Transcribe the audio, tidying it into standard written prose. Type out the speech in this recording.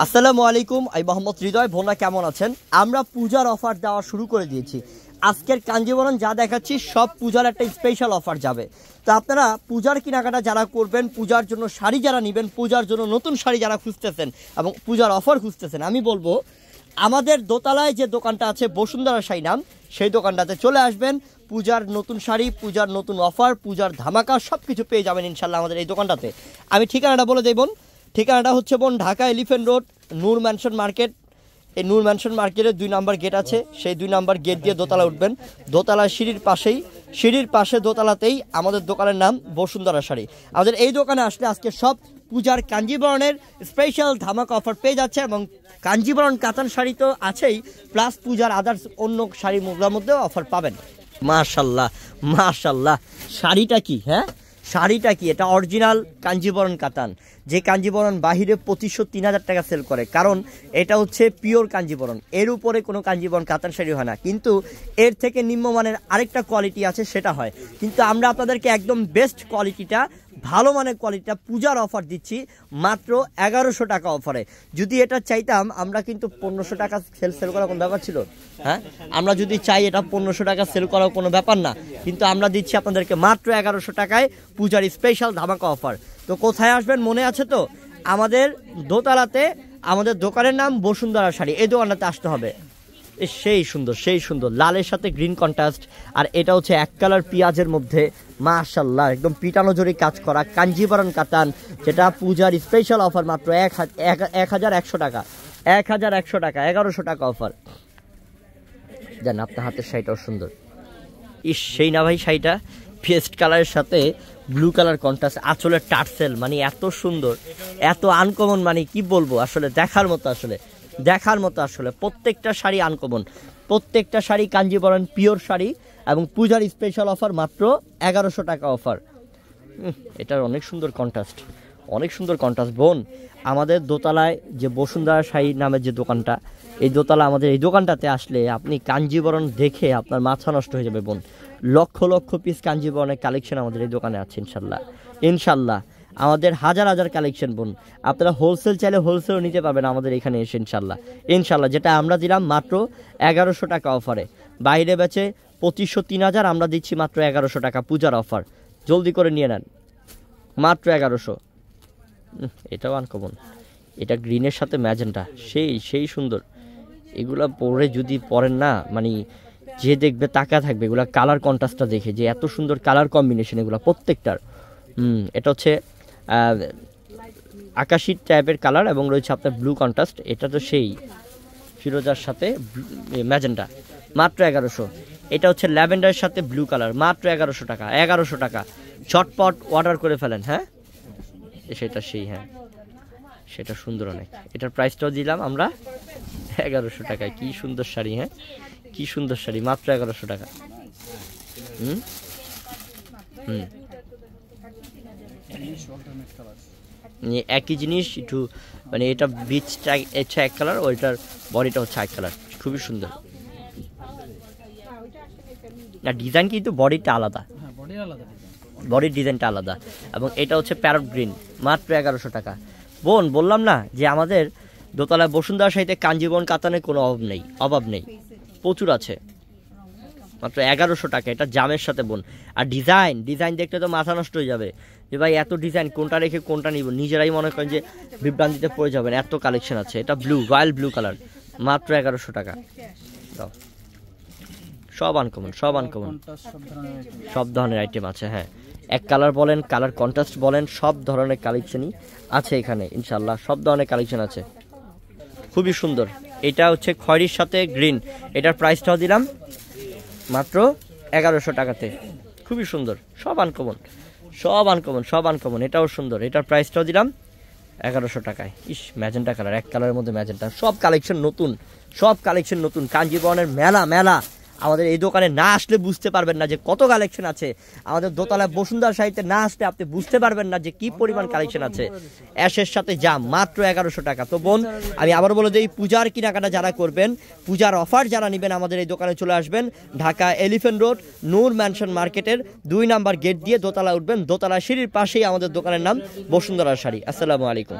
আসসালামু আলাইকুম, আমি মোহাম্মদ হৃদয়। ভোনা কেমন আছেন? আমরা পূজার অফার দেওয়া শুরু করে দিয়েছি। আজকের কাঞ্জিবরণ যা দেখাচ্ছি সব পূজার একটা স্পেশাল অফার যাবে। তো আপনারা পূজার কেনাকাটা যারা করবেন, পূজার জন্য শাড়ি যারা নেবেন, পূজার জন্য নতুন শাড়ি যারা খুঁজতেছেন এবং পূজার অফার খুঁজতেছেন, আমি বলবো আমাদের দোতলায় যে দোকানটা আছে বসুন্ধরা শাড়ি নাম, সেই দোকানটাতে চলে আসবেন। পূজার নতুন শাড়ি, পূজার নতুন অফার, পূজার ধামাকা সব কিছু পেয়ে যাবেন ইনশাল্লাহ আমাদের এই দোকানটাতে। আমি ঠিকানাটা বলে দেবো। ঠিকানাটা হচ্ছে ঢাকা এলিফ্যান্ট রোড, নূর ম্যানশন মার্কেট। এই নূর ম্যানশন মার্কেটের 2 নম্বর গেট আছে, সেই 2 নম্বর গেট দিয়ে দোতলা উঠবেন। দোতলা সিঁড়ির পাশে দোতলাতেই আমাদের দোকানের নাম বসুন্ধরা শাড়ি। আমাদের এই দোকানে আসলে আজকে সব পূজার কাঞ্জিবরণের স্পেশাল ধামাকা অফার পেয়ে যাচ্ছে এবং কাঞ্জিবরণ কাতান শাড়ি তো আছেই, প্লাস পূজার আদার্স অন্য শাড়ি মুগলার মধ্যেও অফার পাবেন। মাশাল্লাহ মাশাল্লাহ, শাড়িটা কি? হ্যাঁ, শাড়িটা কি? এটা অরিজিনাল কাঞ্জিবরণ কাতান, যে কাঞ্জিবরণ বাহিরে 2500-3000 টাকা সেল করে, কারণ এটা হচ্ছে পিওর কাঞ্জিবরণ। এর উপরে কোনো কাঞ্জিবরণ কাতান শাড়ি হয় না, কিন্তু এর থেকে নিম্নমানের আরেকটা কোয়ালিটি আছে, সেটা হয়। কিন্তু আমরা আপনাদেরকে একদম বেস্ট কোয়ালিটিটা, ভালো মানের কোয়ালিটিটা পূজার অফার দিচ্ছি মাত্র 1100 টাকা অফারে। যদি এটা চাইতাম আমরা কিন্তু 1500 টাকা সেল করার কোনো ব্যাপার ছিল। হ্যাঁ, আমরা যদি চাই এটা 1500 টাকা সেল করার কোনো ব্যাপার না, কিন্তু আমরা দিচ্ছি আপনাদেরকে মাত্র 1100 টাকায় পূজার স্পেশাল ধামাকা অফার। তো কোথায় আসবেন মনে আছে তো? আমাদের দোতলাতে, আমাদের দোকানের নাম বসুন্ধরা শাড়ি। এই দোকানটাতে আসতে হবে। সেই সুন্দর লালের সাথে গ্রিন কন্ট্রাস্ট, আর এটা হচ্ছে এক কালার পেঁয়াজের মধ্যে। মাশাল্লাহ, একদম পিটানো জরি কাজ করা কাঞ্জিবরণ কাতান, যেটা পূজার স্পেশাল অফার মাত্র 1100 টাকা। 1100 টাকা, 1100 টাকা অফার। জান আপনার হাতের শাড়িটাও সুন্দর। সেই না ভাই, শাড়িটা পেস্ট কালারের সাথে ব্লু কালার কন্ট্রাস্ট, আঁচলের টার্সেল, মানে এত সুন্দর, এত আনকমন, মানে কি বলবো, আসলে দেখার মতো আসলে প্রত্যেকটা শাড়ি আনকমন, প্রত্যেকটা শাড়ি কাঞ্জিবরণ পিওর শাড়ি এবং পূজার স্পেশাল অফার মাত্র 1100 টাকা অফার। এটার অনেক সুন্দর কন্ট্রাস্ট বোন। আমাদের দোতলায় যে বসুন্ধরা শাড়ি নামের যে দোকানটা, এই দোতলা, আমাদের এই দোকানটাতে আসলে আপনি কাঞ্জিবরণ দেখে আপনার মাথা নষ্ট হয়ে যাবে বোন। লক্ষ লক্ষ পিস কাঞ্জিবরণের কালেকশন আমাদের এই দোকানে আছে ইনশাল্লাহ। আমাদের হাজার কালেকশন বোন। আপনারা হোলসেল চাইলে হোলসেলও নিতে পারবেন আমাদের এখানে এসে ইনশাল্লাহ। যেটা আমরা দিলাম মাত্র 1100 টাকা অফারে। বাইরে বেচে 2500-3000, আমরা দিচ্ছি মাত্র 1100 টাকা পূজার অফার। জলদি করে নিয়ে নেন, মাত্র 1100। এটাও আনকমন, এটা গ্রিনের সাথে ম্যাজেন্টা, সেই সুন্দর। এগুলা পরে যদি পরেন না, মানে যে দেখবে তাকা থাকবে এগুলা কালার কন্ট্রাস্টটা দেখে, যে এত সুন্দর কালার কম্বিনেশন এগুলা প্রত্যেকটার। এটা হচ্ছে আকাশি টাইপের কালার এবং রয়েছে আপনার ব্লু কন্ট্রাস্ট। এটা তো সেই ফিরোজার সাথে ম্যাজেন্টা, মাত্র 1100। এটা হচ্ছে ল্যাভেন্ডারের সাথে ব্লু কালার, মাত্র 1100 টাকা। 1100 টাকা, ঝটপট অর্ডার করে ফেলেন। হ্যাঁ, সেটা হ্যাঁ, সেটা সুন্দর অনেক। এটার প্রাইসটাও দিলাম আমরা 1100 টাকায়। কি সুন্দর শাড়ি, হ্যাঁ কি সুন্দর শাড়ি, মাত্র 1100 টাকা। একই জিনিস, একটু মানে এটা বিচটা হচ্ছে এক কালার, ওইটার বডিটা হচ্ছে এক কালার, খুবই সুন্দর। না, ডিজাইন কিন্তু বডিটা আলাদা, বডির ডিজাইনটা আলাদা। এবং এটা হচ্ছে প্যারট গ্রিন, মাত্র 1100 টাকা। বোন, বললাম না যে আমাদের দোতলায় বসুন্ধরা শাড়িতে কাঞ্জিবরণ কাতানের কোনো অভাব নেই, প্রচুর আছে, মাত্র 1100 টাকা। এটা জামের সাথে বোন। আর ডিজাইন দেখতে তো মাথা নষ্ট হয়ে যাবে, যে ভাই এত ডিজাইন কোনটা রেখে কোনটা নিব, নিজেরাই মনে করেন যে বিভ্রান্তিতে পড়ে যাবেন, এত কালেকশন আছে। এটা রয়্যাল ব্লু কালার, মাত্র 1100 টাকা। সব আনকমন, সব ধরনের আইটেম আছে। হ্যাঁ, এক কালার বলেন, কালার কন্ট্রাস্ট বলেন, সব ধরনের কালেকশনই আছে এখানে ইনশাল্লাহ। সব ধরনের কালেকশন আছে, খুবই সুন্দর। এটা হচ্ছে খয়েরির সাথে গ্রিন, এটার প্রাইসটাও দিলাম মাত্র 1100 টাকাতে। খুবই সুন্দর, সব আনকমন। এটাও সুন্দর, এটার প্রাইসটাও দিলাম 1100 টাকায়। ম্যাজেন্টা কালার, এক কালারের মধ্যে ম্যাজেন্টা। সব কালেকশন নতুন। কাঞ্জিবরণের মেলা। আমাদের এই দোকানে না আসলে বুঝতে পারবেন না যে কত কালেকশন আছে। আমাদের দোতলায় বসুন্ধরা শাড়িতে না আসলে আপনি বুঝতে পারবেন না যে কি পরিমাণ কালেকশন আছে। অ্যাশের সাথে জাম, মাত্র 1100 টাকা। তো বোন, আমি আবার বলে দিই, পূজার কেনাকাটা যারা করবেন, পূজার অফার যারা নেবেন, আমাদের এই দোকানে চলে আসবেন। ঢাকা এলিফ্যান্ট রোড, নূর ম্যানশন মার্কেটের 2 নম্বর গেট দিয়ে দোতলা উঠবেন। দোতলা সিঁড়ির পাশেই আমাদের দোকানের নাম বসুন্ধরা শাড়ি। আসসালামু আলাইকুম।